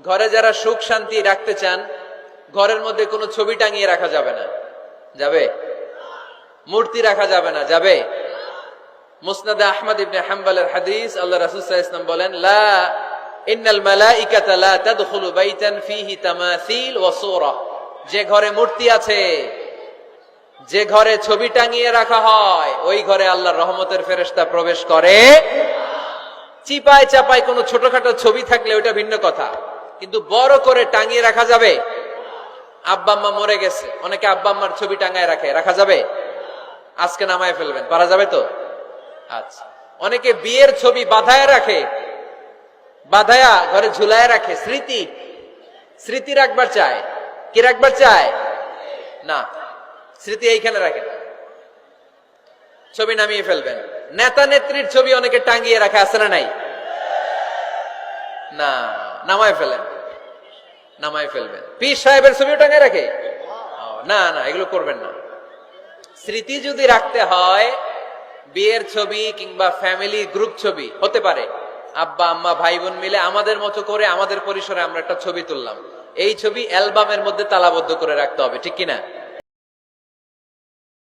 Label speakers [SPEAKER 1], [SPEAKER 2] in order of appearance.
[SPEAKER 1] ঘরে যারা সুখ শান্তি রাখতে চান, ঘরের মধ্যে কোনো ছবি টাঙিয়ে রাখা যাবে না। যাবে? মূর্তি রাখা যাবে না। যাবে? মুসনাদে আহমদ ইবনে হাম্বলের হাদিস, আল্লাহ রাসূল সাল্লাল্লাহু আলাইহি ওয়াসাল্লাম বলেন, লা ইন্নাল মালাইকাতা লা তাদখুলু বাইতান ফীহি তামাসিল ওয়া সূরা। যে ঘরে মূর্তি আছে, যে ঘরে ছবি টাঙিয়ে রাখা হয়, ওই ঘরে আল্লাহর রহমতের ফেরেশতা প্রবেশ করে। চিপায় চাপায় কোনো ছোটখাটো ছবি থাকলে ওটা ভিন্ন কথা, কিন্তু বড় করে টাঙিয়ে রাখা যাবে? আব্বা আম্মা মরে গেছে, অনেকে আব্বা আম্মার ছবি টাঙায় রাখে, রাখা যাবে? আজকে নামায় ফেলবেন, পারা যাবে তো? আচ্ছা। অনেকে বিয়ের ছবি বাঁধায় রাখে, বাঁধায়া ঘরে ঝুলায় রাখে, স্মৃতি স্মৃতি রাখবার চায়। কি রাখবার চায়? না, স্মৃতি এইখানে রাখেন, ছবি নামিয়ে ফেলবেন। নেতা নেত্রীর ছবি অনেকে টাঙিয়ে রাখে, আছে না নাই? না, নামায় ফেলেন, নামায় ফেলবেন। পীর সাহেবের ছবিও টাঙিয়ে রাখে? না না, এগুলো করবেন না। স্মৃতি যদি রাখতে হয়, বিয়ের ছবি কিংবা ফ্যামিলি গ্রুপ ছবি হতে পারে, আব্বা আম্মা ভাই বোন মিলে আমাদের মতো করে আমাদের পরিসরে আমরা একটা ছবি তুললাম, এই ছবি অ্যালবামের মধ্যে তালাবদ্ধ করে রাখতে হবে, ঠিক কিনা?